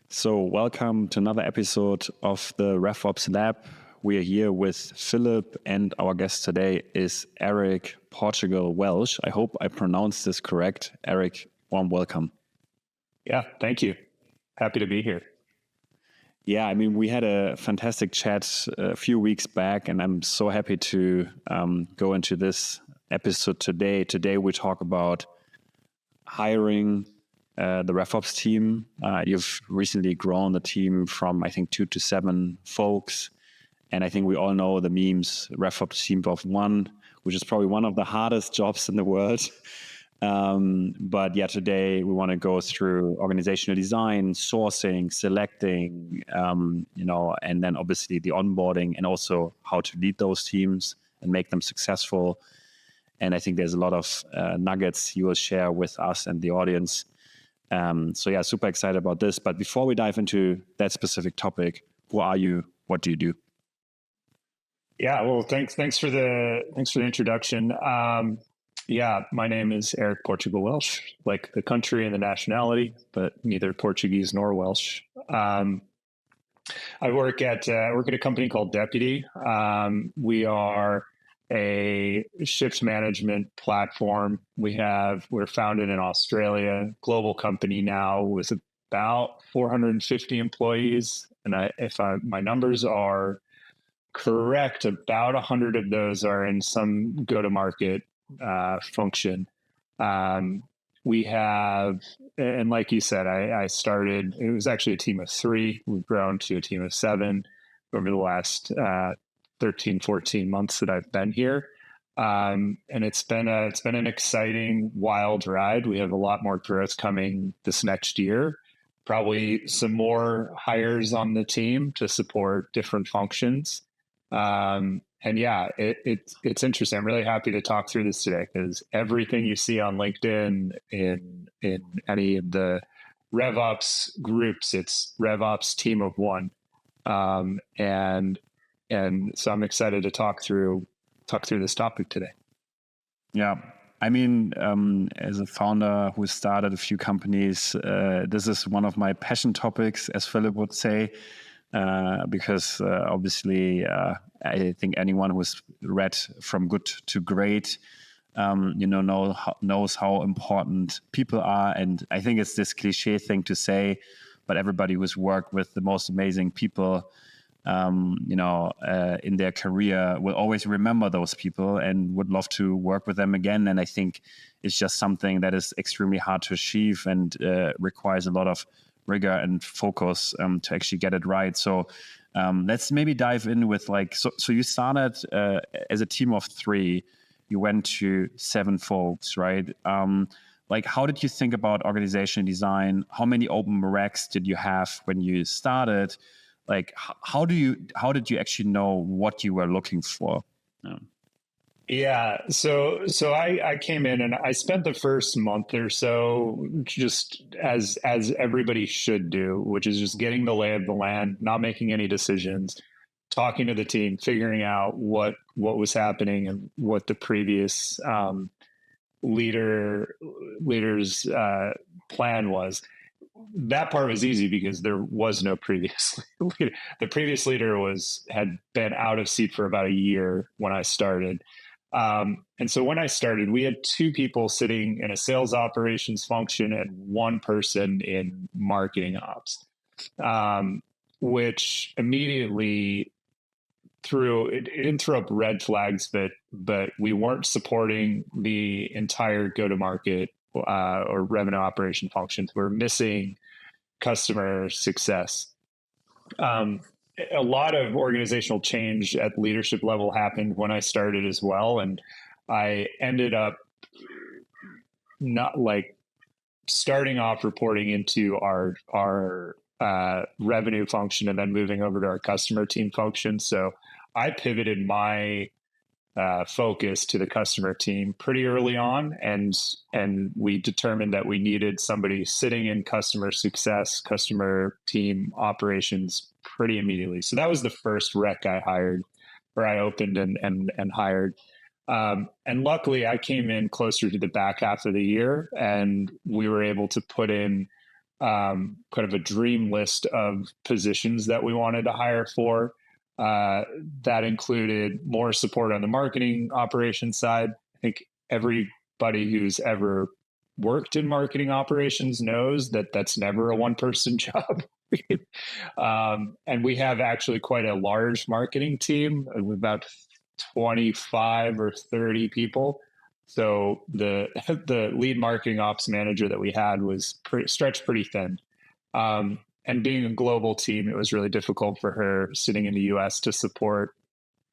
So welcome to another episode of the RevOps Lab. We are here with Philip, and our guest today is Eric Portugal-Welsh. I hope I pronounced this correct. Eric, warm welcome. Yeah, thank you. Happy to be here. Yeah, I mean, we had a fantastic chat a few weeks back, and I'm so happy to go into this episode today. Today, we talk about hiring the RevOps team. You've recently grown the team from, I think, 2 to 7 folks. And I think we all know the memes, RevOps team of 1, which is probably one of the hardest jobs in the world. But yeah, today we want to go through organizational design, sourcing, selecting, and then obviously the onboarding and also how to lead those teams and make them successful. And I think there's a lot of nuggets you will share with us and the audience. So yeah, super excited about this. But before we dive into that specific topic, who are you? What do you do? Yeah, well, thanks for the introduction. Yeah, my name is Eric Portugal-Welsh, like the country and the nationality, but neither Portuguese nor Welsh. I work at a company called Deputy. We are a shift management platform. We're founded in Australia, global company now with about 450 employees, and my numbers are correct, about 100 of those are in some go-to-market function. We have, and like you said, I started, it was actually a team of 3. We've grown to a team of 7 over the last 13, 14 months that I've been here. And it's been an exciting, wild ride. We have a lot more growth coming this next year. Probably some more hires on the team to support different functions. And yeah, it's interesting. I'm really happy to talk through this today because everything you see on LinkedIn in any of the RevOps groups, it's RevOps team of 1. And so I'm excited to talk through this topic today. Yeah. I mean, as a founder who started a few companies, this is one of my passion topics, as Philip would say, because obviously I think anyone who's read From Good to Great, knows how important people are. And I think it's this cliche thing to say, but everybody who's worked with the most amazing people in their career will always remember those people and would love to work with them again. And I think it's just something that is extremely hard to achieve and requires a lot of rigor and focus to actually get it right. So let's maybe dive in with so you started as a team of 3, you went to 7 folks, right? How did you think about organizational design? How many open recs did you have when you started? How did you actually know what you were looking for? Yeah, so I came in and I spent the first month or so just as everybody should do, which is just getting the lay of the land, not making any decisions, talking to the team, figuring out what was happening and what the previous leader's plan was. That part was easy because there was no previous leader. The previous leader had been out of seat for about a year when I started. And so when I started, we had 2 people sitting in a sales operations function and 1 person in marketing ops, which immediately it didn't throw up red flags, but we weren't supporting the entire go-to-market or revenue operation functions. We're missing customer success. A lot of organizational change at leadership level happened when I started as well. And I ended up not starting off reporting into our revenue function and then moving over to our customer team function. So I pivoted my focus to the customer team pretty early on, and we determined that we needed somebody sitting in customer success, customer team operations pretty immediately. So that was the first rec I opened and hired. And luckily, I came in closer to the back half of the year, and we were able to put in kind of a dream list of positions that we wanted to hire for. That included more support on the marketing operations side. I think everybody who's ever worked in marketing operations knows that that's never a one-person job. And we have actually quite a large marketing team with about 25 or 30 people. So the lead marketing ops manager that we had was stretched pretty thin. And being a global team, it was really difficult for her sitting in the US to support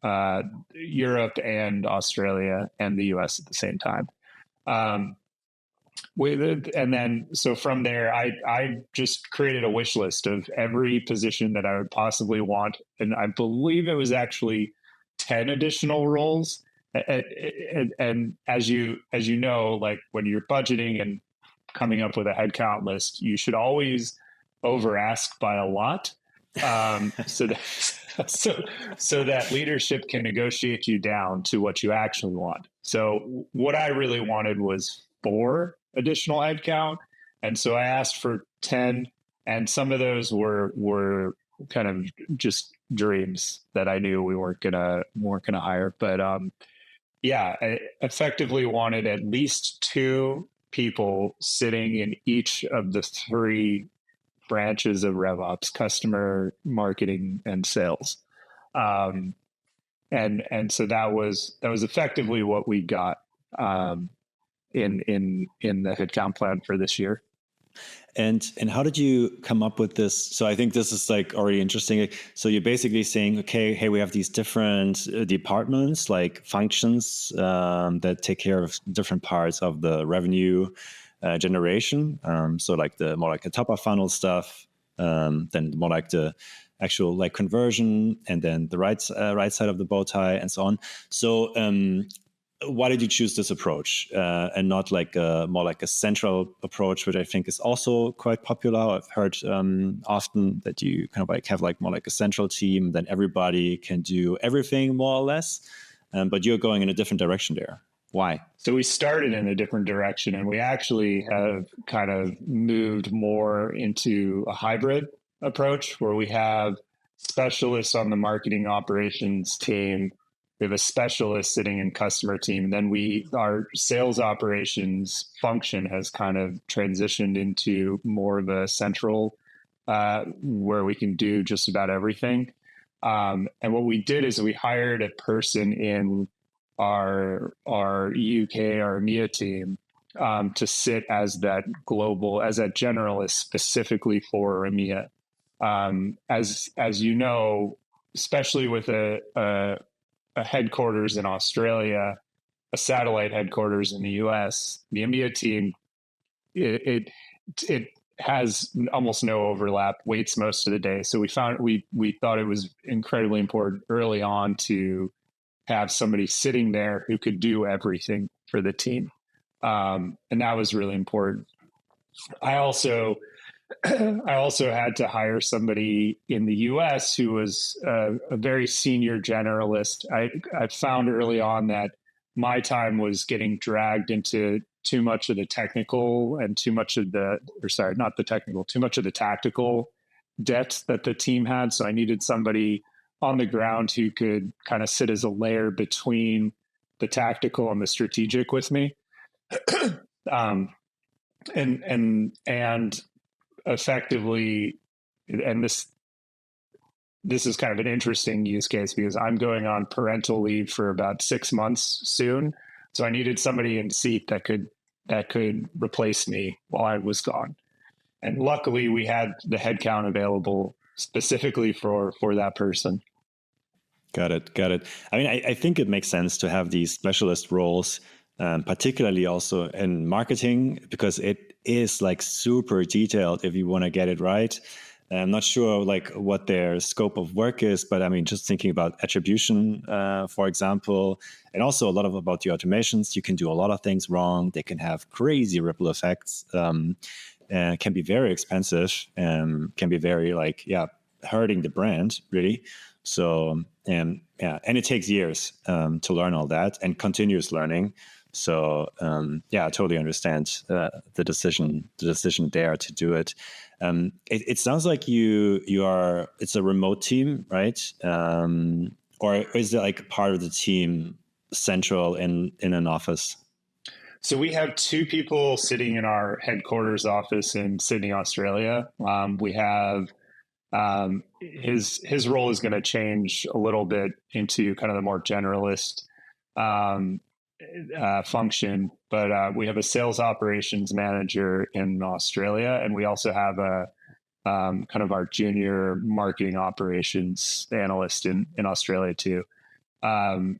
Europe and Australia and the US at the same time. So from there, I just created a wish list of every position that I would possibly want. And I believe it was actually 10 additional roles. And as you know, like when you're budgeting and coming up with a headcount list, you should always over ask by a lot, so that leadership can negotiate you down to what you actually want. So what I really wanted was 4 additional headcount, and so I asked for 10, and some of those were kind of just dreams that I knew we weren't gonna hire. But I effectively wanted at least 2 people sitting in each of the 3 branches of RevOps: customer, marketing, and sales. And so that was effectively what we got in the headcount plan for this year. And how did you come up with this? So I think this is like already interesting. So you're basically saying, okay, hey, we have these different departments, like functions that take care of different parts of the revenue generation. So like the more like the top of funnel stuff, then more like the actual like conversion, and then the right side of the bow tie, and so on. So why did you choose this approach and not like more like a central approach, which I think is also quite popular? I've heard often that you kind of like have like more like a central team, then everybody can do everything more or less, but you're going in a different direction there. Why? So we started in a different direction, and we actually have kind of moved more into a hybrid approach where we have specialists on the marketing operations team. We have a specialist sitting in customer team. And then our sales operations function has kind of transitioned into more of a central where we can do just about everything. And what we did is we hired a person in our UK, our EMEA team, to sit as that generalist specifically for EMEA. As you know, especially with a headquarters in Australia, a satellite headquarters in the US, the EMEA team, it has almost no overlap, waits most of the day. So we thought it was incredibly important early on to have somebody sitting there who could do everything for the team. And that was really important. I also had to hire somebody in the US who was a very senior generalist. I found early on that my time was getting dragged into too much of the technical and too much of the tactical debt that the team had. So I needed somebody on the ground who could kind of sit as a layer between the tactical and the strategic with me. And effectively, and this is kind of an interesting use case because I'm going on parental leave for about 6 months soon. So I needed somebody in seat that could replace me while I was gone. And luckily we had the headcount available specifically for that person. Got it. I mean, I think it makes sense to have these specialist roles, particularly also in marketing, because it is like super detailed if you want to get it right. I'm not sure like what their scope of work is, but I mean, just thinking about attribution, for example, and also a lot about the automations, you can do a lot of things wrong. They can have crazy ripple effects, can be very expensive, can be very hurting the brand really. So, and it takes years to learn all that and continuous learning. So I totally understand the decision there to do it. It sounds like it's a remote team, right? Or is it like part of the team central in an office? So we have two people sitting in our headquarters office in Sydney, Australia. We have his role is going to change a little bit into kind of the more generalist function, but we have a sales operations manager in Australia, and we also have a kind of our junior marketing operations analyst in Australia too. And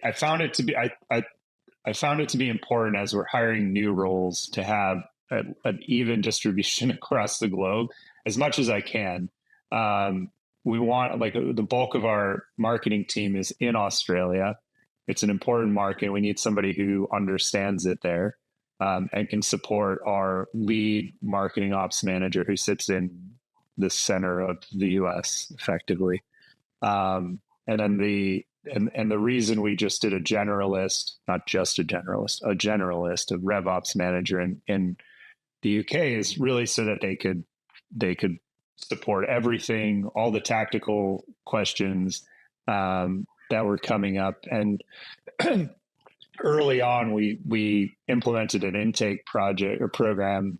I found it to be I found it to be important as we're hiring new roles to have an even distribution across the globe as much as I can. We want, like, the bulk of our marketing team is in Australia. It's an important market. We need somebody who understands it there and can support our lead marketing ops manager who sits in the center of the US effectively. And then the reason we just did a generalist, not just a generalist, a RevOps manager in the UK is really so that they could support everything, all the tactical questions that were coming up. And early on, we implemented an intake project or program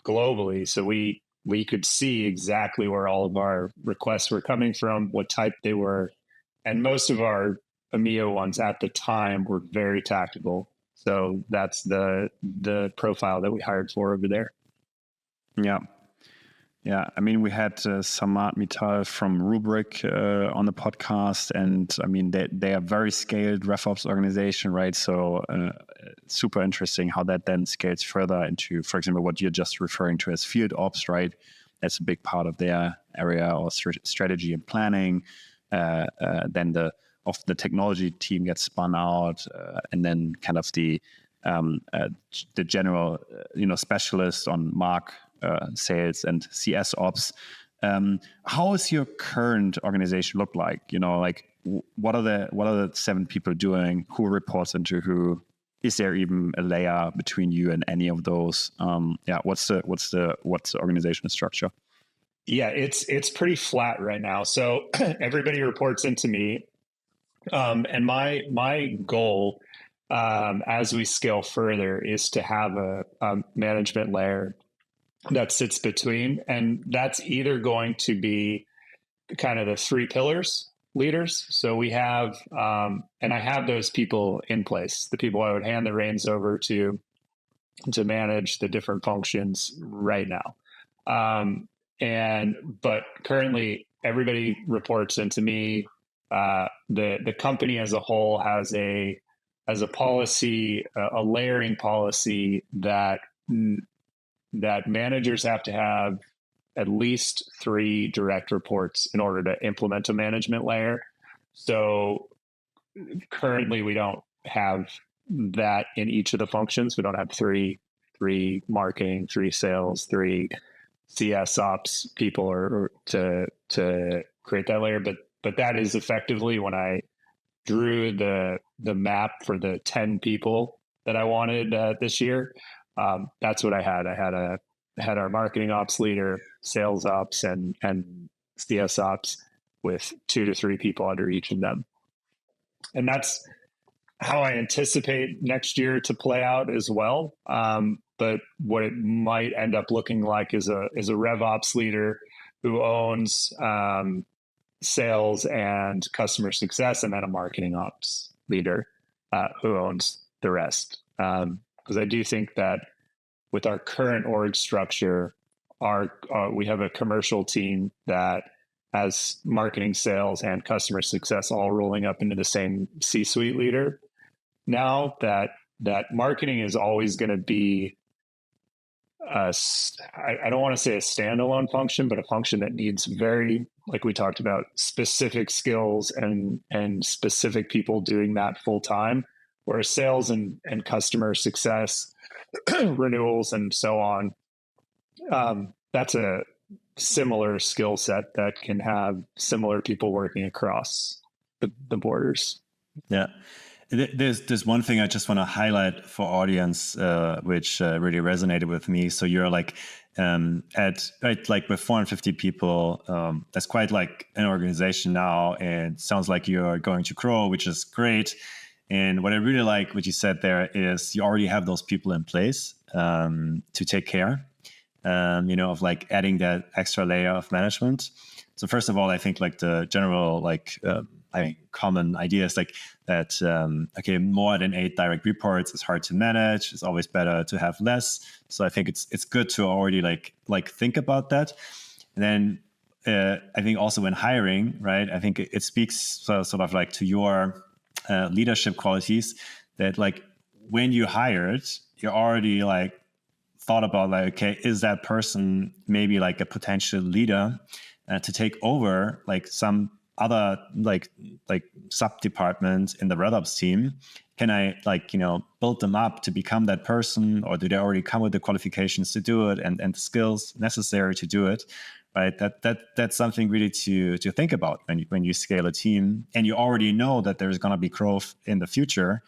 globally, so we could see exactly where all of our requests were coming from, what type they were. And most of our EMEA ones at the time were very tactical. So that's the profile that we hired for over there. Yeah. Yeah. I mean, we had Samad Mittal from Rubrik on the podcast, and I mean, they are very scaled RevOps organization, right? So super interesting how that then scales further into, for example, what you're just referring to as field ops, right? That's a big part of their area, or strategy and planning. Then the technology team gets spun out, and then kind of the general specialist on sales and CS ops. How is your current organization look like? What are the 7 people doing? Who reports into who? Is there even a layer between you and any of those? What's the organizational structure? Yeah, it's pretty flat right now. So everybody reports into me, and my goal as we scale further is to have a management layer that sits between, and that's either going to be kind of the 3 pillars leaders. So we have, and I have those people in place, the people I would hand the reins over to manage the different functions right now. But currently everybody reports into me. The company as a whole has a policy, a layering policy that managers have to have at least 3 direct reports in order to implement a management layer. So currently we don't have that in each of the functions. We don't have three marketing, 3 sales, 3 CS ops people or to create that layer. But that is effectively when I drew the map for the 10 people that I wanted this year. That's what I had. I had our marketing ops leader, sales ops, and CS ops with 2 to 3 people under each of them. And that's how I anticipate next year to play out as well. But what it might end up looking like is a RevOps leader who owns sales and customer success, and then a marketing ops leader who owns the rest. Because I do think that with our current org structure, we have a commercial team that has marketing, sales, and customer success all rolling up into the same C-suite leader. Now that marketing is always going to be I don't want to say a standalone function, but a function that needs very, like we talked about, specific skills and specific people doing that full time, whereas sales and customer success, renewals, and so on, that's a similar skill set that can have similar people working across the borders. Yeah. There's one thing I just want to highlight for audience, which really resonated with me. So you're like at right, like with 450 people, that's quite like an organization now, and it sounds like you're going to grow, which is great. And what I really like, what you said there, is you already have those people in place to take care, of like adding that extra layer of management. So first of all, I think like the general common idea is like that. Okay, more than 8 direct reports is hard to manage. It's always better to have less. So I think it's good to already like think about that. And then I think also when hiring, right? I think it speaks sort of like to your leadership qualities that like when you hired, you're already like thought about like, okay, is that person maybe like a potential leader to take over like some other like sub departments in the RevOps team? Can I build them up to become that person, or do they already come with the qualifications to do it and the skills necessary to do it? Right. That's something really to think about when you scale a team, and you already know that there's going to be growth in the future.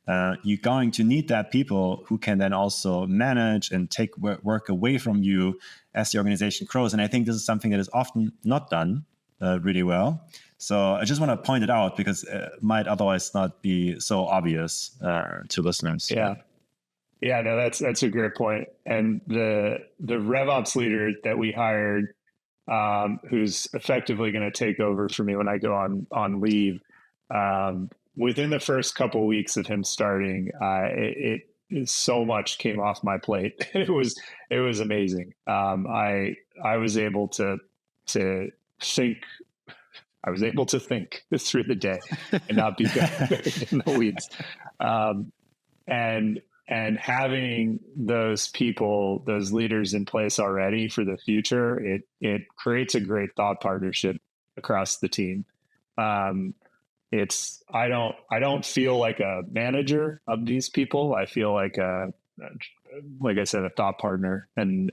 You're going to need that people who can then also manage and take work away from you as the organization grows. And I think this is something that is often not done really well. So I just want to point it out because it might otherwise not be so obvious to listeners. Yeah. Yeah, no, that's a great point. And the RevOps leader that we hired, who's effectively going to take over for me when I go on leave, within the first couple of weeks of him starting, it so much came off my plate. It was amazing. I was able to think. I was able to think through the day and not be buried in the weeds. And having those people, those leaders in place already for the future, it creates a great thought partnership across the team. I don't feel like a manager of these people. I feel like like I said, a thought partner and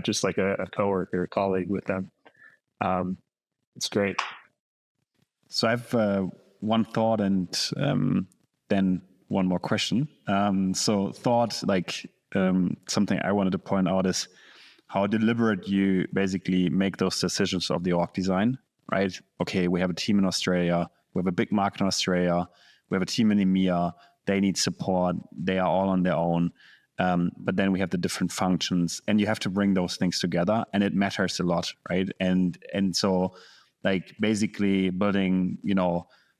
just like a coworker, a colleague with them. It's great. So I have one thought and then one more question. So thought, like something I wanted to point out is how deliberate you basically make those decisions of the org design, right? Okay, we have a team in Australia. We have a big market in Australia. We have a team in EMEA. They need support. They are all on their own. But then we have the different functions, and you have to bring those things together, and it matters a lot, right? And so like basically building,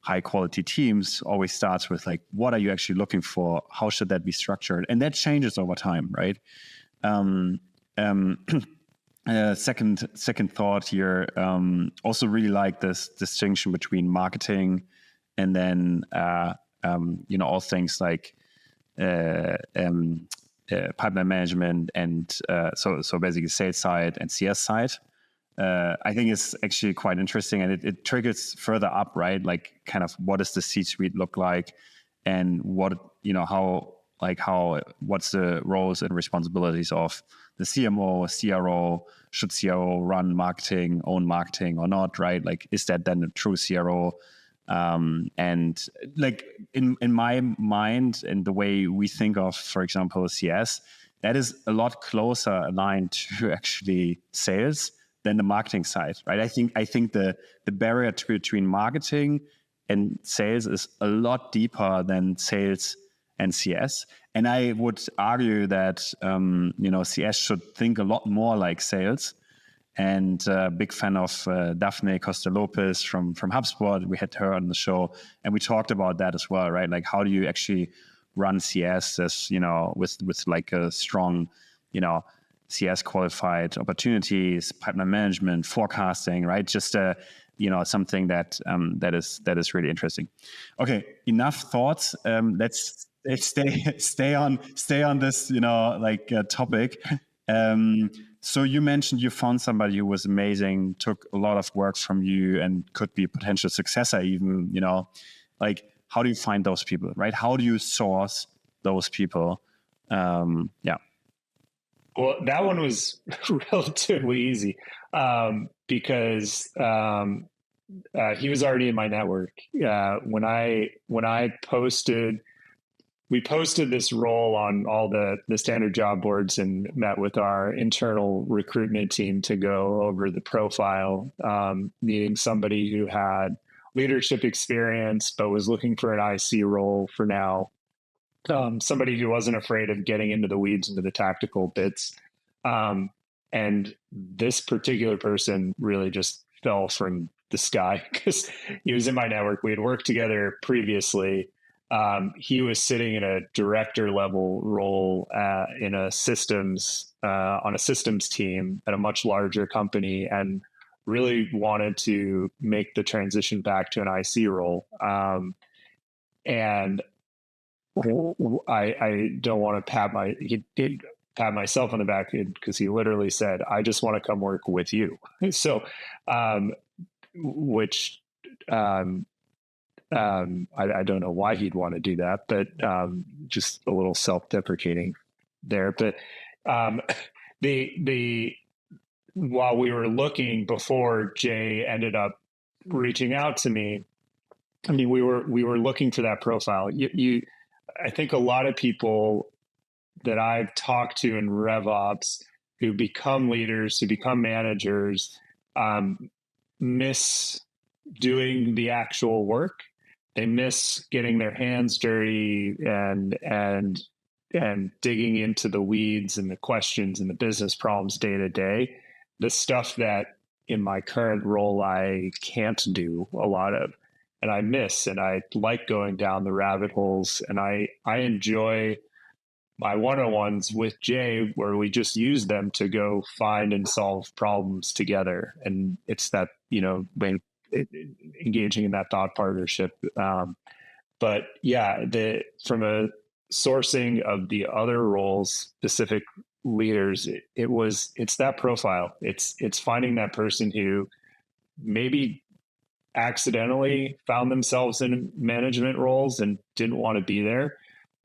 high quality teams always starts with like, what are you actually looking for? How should that be structured? And that changes over time, right? Second thought here, also really like this distinction between marketing and then, all things like pipeline management and so basically sales side and CS side. I think it's actually quite interesting, and it triggers further up, right? Like kind of what does the C-suite look like, and what, what's the roles and responsibilities of the CMO, CRO? Should CRO run marketing, own marketing or not, right? Like, is that then a true CRO? And like in my mind and the way we think of, for example, CS, that is a lot closer aligned to actually sales than the marketing side, right? I think the barrier between marketing and sales is a lot deeper than sales and CS. And I would argue that CS should think a lot more like sales. And big fan of Daphne Costa-Lopez from HubSpot. We had her on the show, and we talked about that as well, right? Like, how do you actually run CS as with like a strong, CS qualified opportunities, pipeline management, forecasting, right? Just something that is really interesting. Okay, enough thoughts. Let's stay on this topic. So you mentioned you found somebody who was amazing, took a lot of work from you, and could be a potential successor even. Like, how do you find those people, right? How do you source those people? Well, that one was relatively easy because he was already in my network. When I posted, we posted this role on all the standard job boards and met with our internal recruitment team to go over the profile, needing somebody who had leadership experience, but was looking for an IC role for now. Somebody who wasn't afraid of getting into the weeds, into the tactical bits. And this particular person really just fell from the sky because he was in my network. We had worked together previously. He was sitting in a director level role in a systems on a systems team at a much larger company, and really wanted to make the transition back to an IC role. And I don't want to he did pat myself on the back because he literally said, "I just want to come work with you." So, which I don't know why he'd want to do that, but just a little self-deprecating there. But while we were looking, before Jay ended up reaching out to me, I mean, we were looking for that profile. I think a lot of people that I've talked to in RevOps who become leaders, who become managers, miss doing the actual work. They miss getting their hands dirty and digging into the weeds and the questions and the business problems day to day. The stuff that in my current role I can't do a lot of, and I miss, and I like going down the rabbit holes, and I enjoy my one-on-ones with Jay, where we just use them to go find and solve problems together. And it's that, engaging in that thought partnership. But yeah, from a sourcing of the other roles, specific leaders, it's that profile. It's finding that person who maybe accidentally found themselves in management roles and didn't want to be there.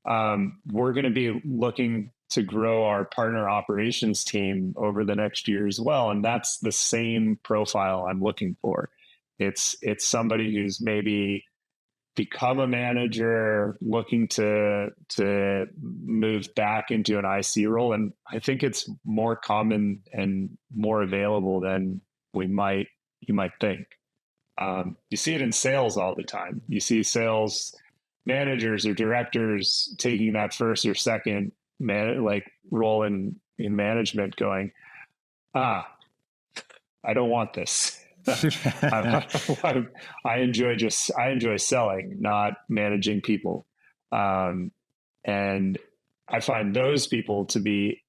We're going to be looking to grow our partner operations team over the next year as well. And that's the same profile I'm looking for. It's somebody who's maybe become a manager, looking to move back into an IC role. And I think it's more common and more available than you might think. You see it in sales all the time. You see sales managers or directors taking that first or second role in management, going, I don't want this. I enjoy selling, not managing people. And I find those people to be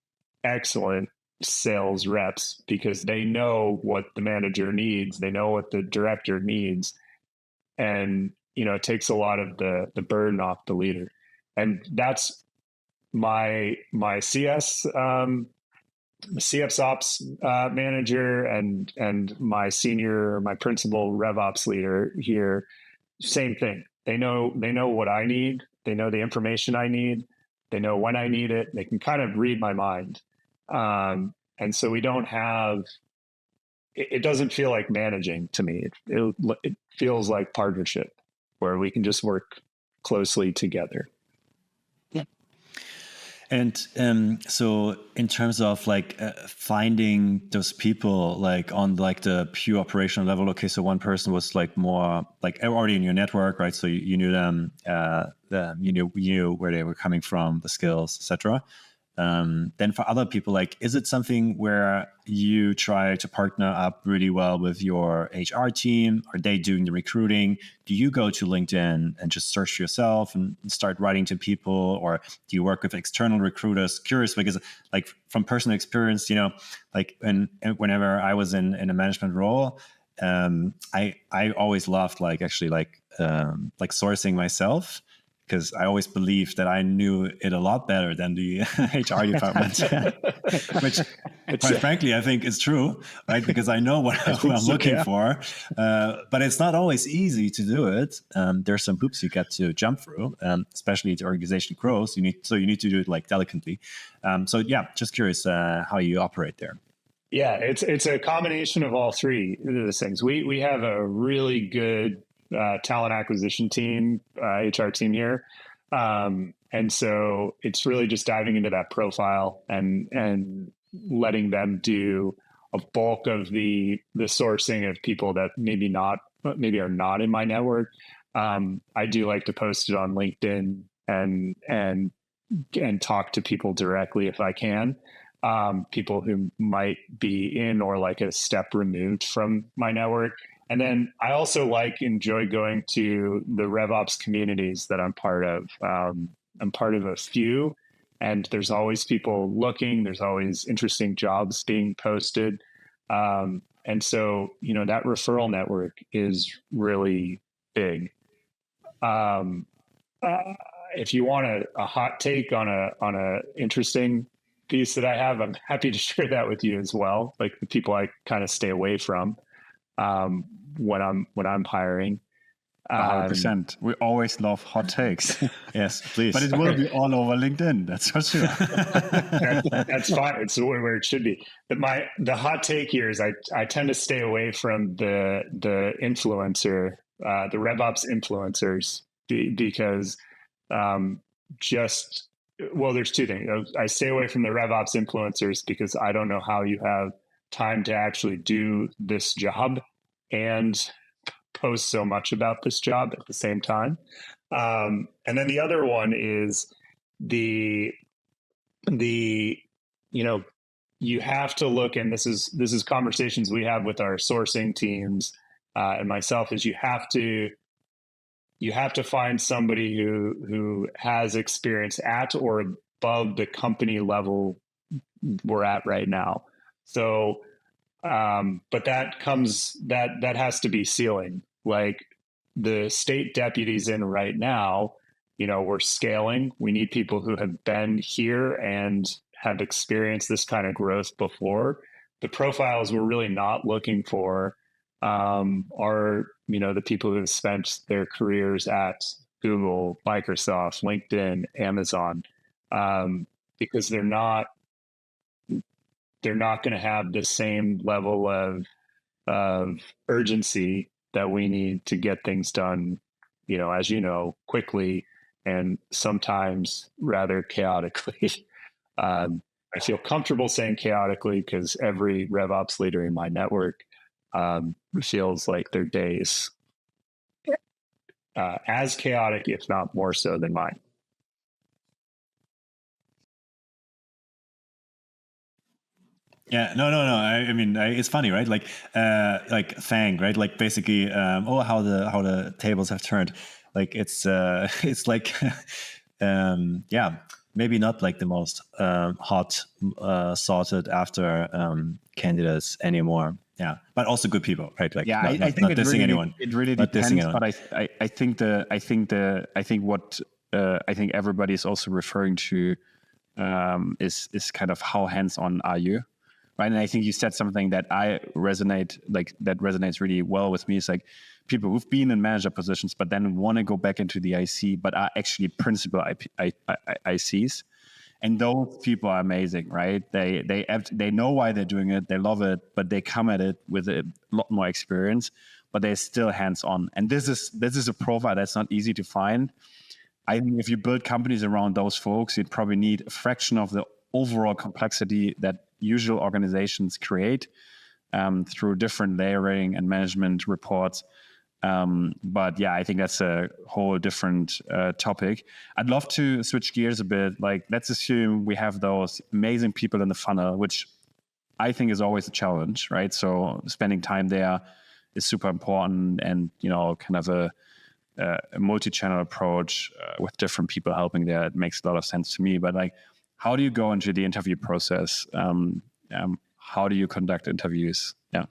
excellent sales reps because they know what the manager needs. They know what the director needs. And, it takes a lot of the burden off the leader. And that's my CS, ops manager and my principal RevOps leader here. Same thing. They know what I need. They know the information I need. They know when I need it. They can kind of read my mind. And so we don't have, it doesn't feel like managing to me. It feels like partnership where we can just work closely together. Yeah. And so in terms of finding those people on the pure operational level, okay, so one person was more already in your network, right? So you knew them, you knew where they were coming from, the skills, etc. Then for other people, is it something where you try to partner up really well with your HR team? Are they doing the recruiting? Do you go to LinkedIn and just search yourself and start writing to people? Or do you work with external recruiters? Curious, because from personal experience, whenever I was in a management role, I always loved sourcing myself, because I always believed that I knew it a lot better than the HR department, which, quite frankly, I think is true, right? Because I know who I'm looking for, but it's not always easy to do it. There's some hoops you get to jump through, especially as the organization grows. You need to do it delicately. So yeah, just curious how you operate there. Yeah, it's a combination of all three of those things. We have a really good talent acquisition team, HR team here, and so it's really just diving into that profile and letting them do a bulk of the sourcing of people that maybe are not in my network. I do like to post it on LinkedIn and talk to people directly if I can. People who might be in or like a step removed from my network. And then I also enjoy going to the RevOps communities that I'm part of. I'm part of a few, and there's always people looking. There's always interesting jobs being posted. And so, that referral network is really big. If you want a hot take on a interesting piece that I have, I'm happy to share that with you as well. Like the people I kind of stay away from when I'm hiring. 100%. We always love hot takes. Yes, please. But it will be all over LinkedIn. That's for sure. That's fine. It's where it should be. But the hot take here is I tend to stay away from the influencer, the RevOps influencers, because there's two things. I stay away from the RevOps influencers because I don't know how you have time to actually do this job and post so much about this job at the same time. And then the other one is you have to look, and this is conversations we have with our sourcing teams and myself, is you have to find somebody who has experience at or above the company level we're at right now. So, but that has to be ceiling. Like the state deputies in right now, we're scaling. We need people who have been here and have experienced this kind of growth before. The profiles we're really not looking for are the people who have spent their careers at Google, Microsoft, LinkedIn, Amazon, because they're not going to have the same level of urgency that we need to get things done, as quickly and sometimes rather chaotically. I feel comfortable saying chaotically because every RevOps leader in my network feels like their days as chaotic, if not more so, than mine. Yeah, no. I mean, it's funny, right? Like Fang, right? Like basically, how the tables have turned. Like it's like, yeah, maybe not like the most hot sorted after candidates anymore. Yeah, but also good people, right? Like, Yeah, not think dissing anyone. It really Not dissing depends. anyone. But I think everybody is also referring to is kind of how hands-on are you, right? And I think you said something that resonates really well with me. It's like people who've been in manager positions, but then want to go back into the IC, but are actually principal ICs. And those people are amazing, right? They know why they're doing it, they love it, but they come at it with a lot more experience, but they're still hands-on. And this is a profile that's not easy to find. I think if you build companies around those folks, you'd probably need a fraction of the overall complexity that usual organizations create through different layering and management reports. But yeah, I think that's a whole different topic. I'd love to switch gears a bit. Like, let's assume we have those amazing people in the funnel, which I think is always a challenge, right? So spending time there is super important, and kind of a multi-channel approach with different people helping there. It makes a lot of sense to me. But like, how do you go into the interview process? How do you conduct interviews? Yeah.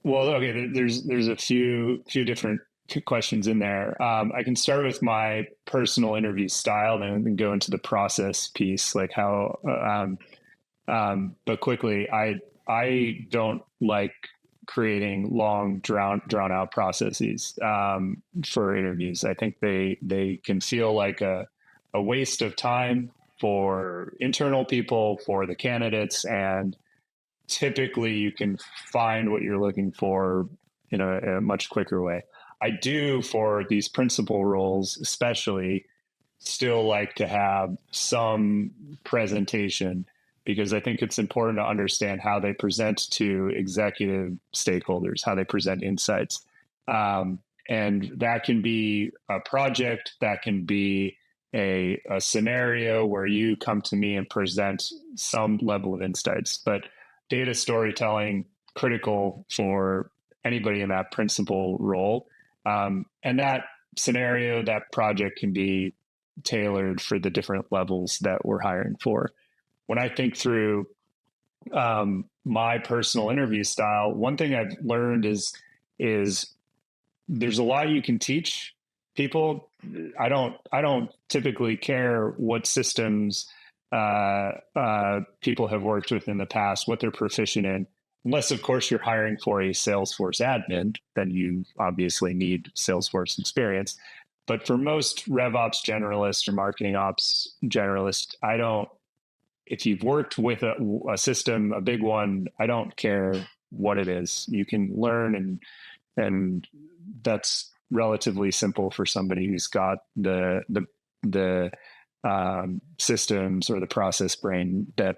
Well, okay, there's a few different questions in there. I can start with my personal interview style, then go into the process piece, like how. But quickly, I don't like creating long, drawn out processes for interviews. I think they can feel like a waste of time. for internal people, for the candidates, and typically you can find what you're looking for in a much quicker way. I do, for these principal roles especially, still like to have some presentation, because I think it's important to understand how they present to executive stakeholders, how they present insights. And that can be a project, that can be a scenario where you come to me and present some level of insights. But data storytelling, critical for anybody in that principal role. And that scenario, that project can be tailored for the different levels that we're hiring for. When I think through my personal interview style, one thing I've learned is there's a lot you can teach people. I don't typically care what systems people have worked with in the past, what they're proficient in, unless of course you're hiring for a Salesforce admin, then you obviously need Salesforce experience. But for most RevOps generalists or marketing ops generalists, if you've worked with a system, a big one, I don't care what it is. You can learn, and that's relatively simple for somebody who's got the systems or the process brain that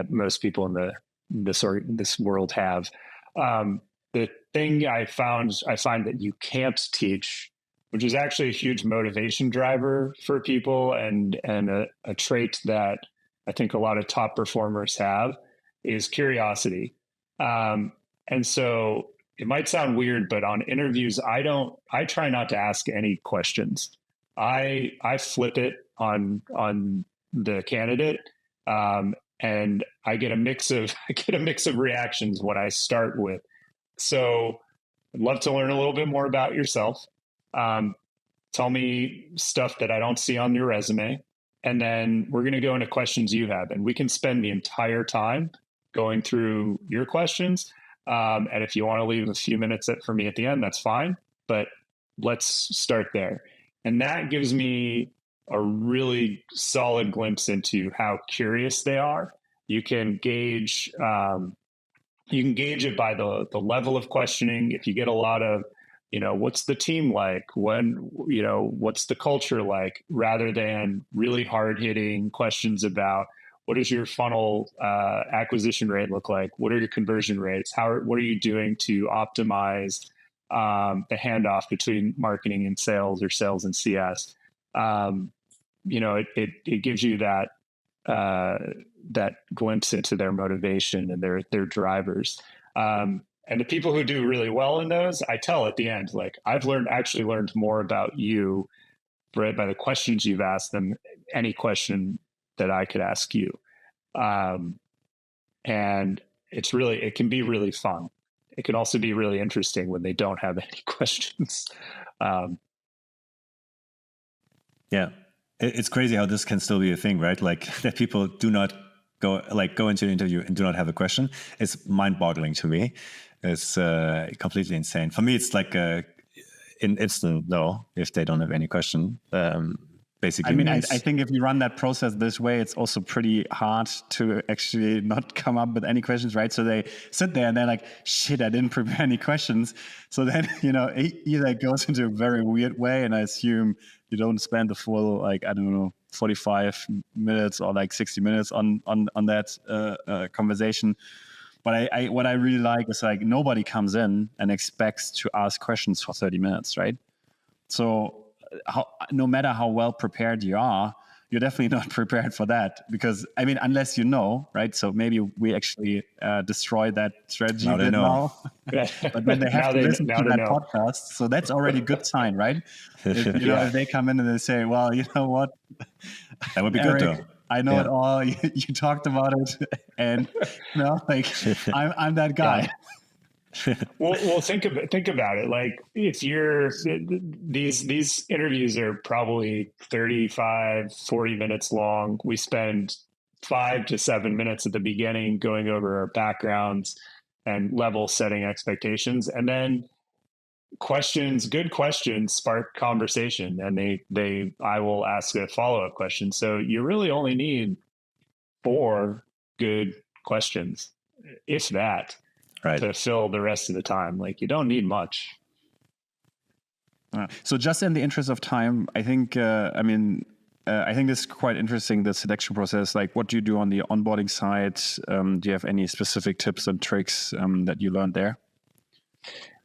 most people in this world have. The thing I find that you can't teach, which is actually a huge motivation driver for people, and a trait that I think a lot of top performers have, is curiosity. And so it might sound weird, but on interviews, I try not to ask any questions. I flip it on the candidate, and I get a mix of reactions when I start with. So I'd love to learn a little bit more about yourself. Tell me stuff that I don't see on your resume. And then we're going to go into questions you have, and we can spend the entire time going through your questions. And if you want to leave a few minutes for me at the end, that's fine. But let's start there. And that gives me a really solid glimpse into how curious they are. You can gauge it by the level of questioning. If you get a lot of, what's the team like? What's the culture like? Rather than really hard-hitting questions about what does your funnel acquisition rate look like? What are your conversion rates? What are you doing to optimize the handoff between marketing and sales, or sales and CS? It gives you that glimpse into their motivation and their drivers. And the people who do really well in those, I tell at the end, like, I've actually learned more about you by the questions you've asked than any question that I could ask you. And it can be really fun. It can also be really interesting when they don't have any questions. Yeah. It's crazy how this can still be a thing, right? Like, that people do not go into an interview and do not have a question. It's mind-boggling to me. It's completely insane. For me, it's like an instant no if they don't have any question. Basically, I mean, I think if you run that process this way, it's also pretty hard to actually not come up with any questions, right? So they sit there and they're like, shit, I didn't prepare any questions. So then, either it goes into a very weird way, and I assume you don't spend the full, 45 minutes or 60 minutes on that conversation. But what I really like is, nobody comes in and expects to ask questions for 30 minutes, right? So no matter how well prepared you are, you're definitely not prepared for that, because, unless right? So maybe we actually destroy that strategy now. But when they have to listen to that podcast, so that's already a good sign, right? If they come in and they say, well, you know what? That would be Eric, good, though. I know it all. You talked about it, and I'm that guy. Yeah. Well, think about it. Like, if these interviews are probably 35, 40 minutes long. We spend 5 to 7 minutes at the beginning going over our backgrounds and level setting expectations. And then good questions spark conversation, and I will ask a follow-up question. So you really only need 4 good questions, if that, Right. to fill the rest of the time. Like, you don't need much. So just in the interest of time, I think, I think this is quite interesting, the selection process. Like, what do you do on the onboarding side? Do you have any specific tips and tricks that you learned there?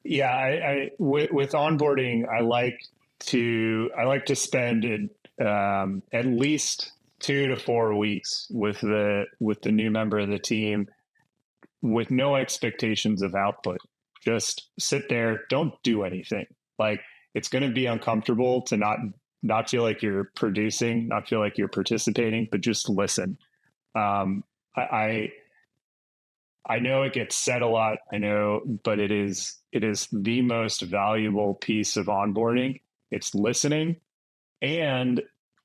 Yeah, with onboarding, I like to spend at least 2 to 4 weeks with the new member of the team, with no expectations of output. Just sit there, don't do anything. Like, it's going to be uncomfortable to not feel like you're producing, not feel like you're participating, but just listen. I know it gets said a lot, I know, but it is the most valuable piece of onboarding. It's listening, and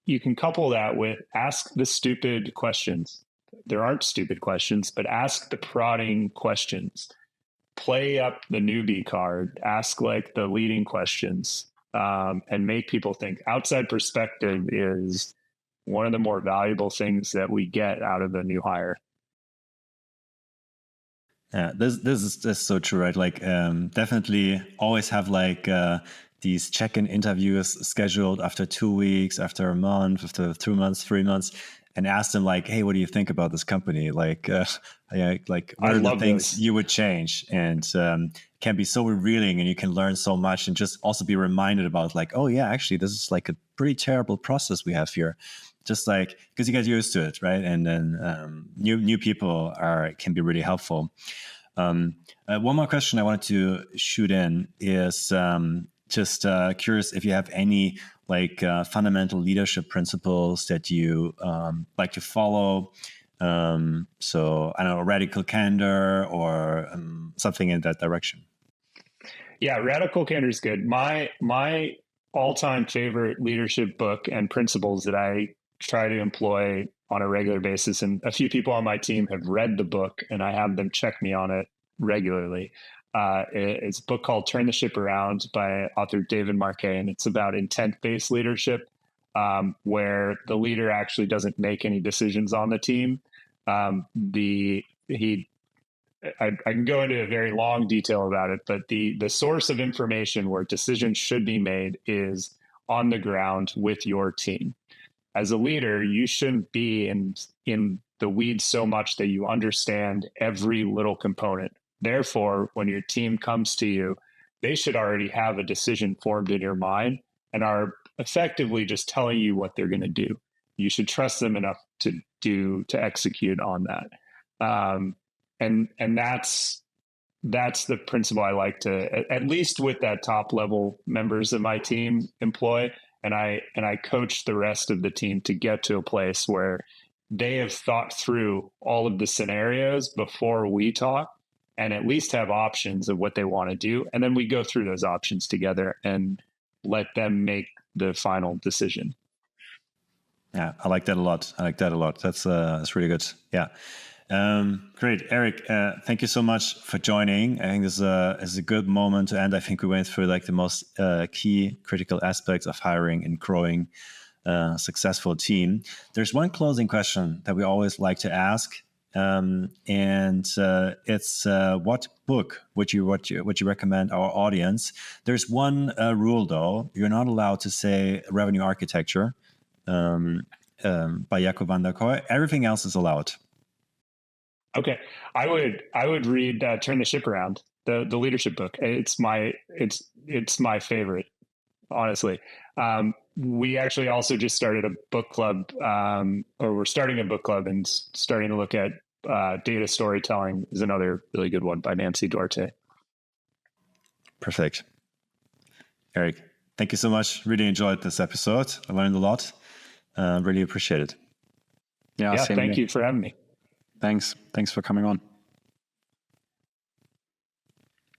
you can couple that with ask the stupid questions. There aren't stupid questions, but ask the prodding questions. Play up the newbie card, ask like the leading questions, and make people think. Outside perspective is one of the more valuable things that we get out of a new hire. Yeah, this is so true, right? Like, definitely always have like these check-in interviews scheduled after 2 weeks, after a month, after 2 months, 3 months, and ask them like, "Hey, what do you think about this company? Like, like what are the things you would change?" And can be so revealing, and you can learn so much, and just also be reminded about like, "Oh yeah, actually, this is like a pretty terrible process we have here." Just like, because you get used to it, right? And then new people can be really helpful. One more question I wanted to shoot in is just curious if you have any like fundamental leadership principles that you like to follow. So I don't know, radical candor or something in that direction. Yeah, radical candor is good. My all-time favorite leadership book and principles that I try to employ on a regular basis, and a few people on my team have read the book, and I have them check me on it regularly. It's a book called Turn the Ship Around by author David Marquet, and it's about intent-based leadership, where the leader actually doesn't make any decisions on the team. I can go into a very long detail about it, but the source of information where decisions should be made is on the ground with your team. As a leader, you shouldn't be in the weeds so much that you understand every little component. Therefore, when your team comes to you, they should already have a decision formed in your mind and are effectively just telling you what they're going to do. You should trust them enough to execute on that. And that's the principle I like to, at least with that top level members of my team, employ. And I coach the rest of the team to get to a place where they have thought through all of the scenarios before we talk, and at least have options of what they want to do. And then we go through those options together and let them make the final decision. Yeah, I like that a lot. That's really good. Yeah. Great, Eric. Thank you so much for joining. I think this is a good moment to end. I think we went through like the most key critical aspects of hiring and growing a successful team. There's one closing question that we always like to ask, and it's what book would you recommend our audience? There's one rule though: you're not allowed to say Revenue Architecture by Jaco van der Kooi. Everything else is allowed. Okay, I would read Turn the Ship Around, the leadership book. It's my favorite, honestly. We actually also just started a book club, or we're starting a book club and starting to look at data storytelling is another really good one by Nancy Duarte. Perfect. Eric, thank you so much. Really enjoyed this episode. I learned a lot. Really appreciate it. Yeah, thank you for having me. Thanks for coming on.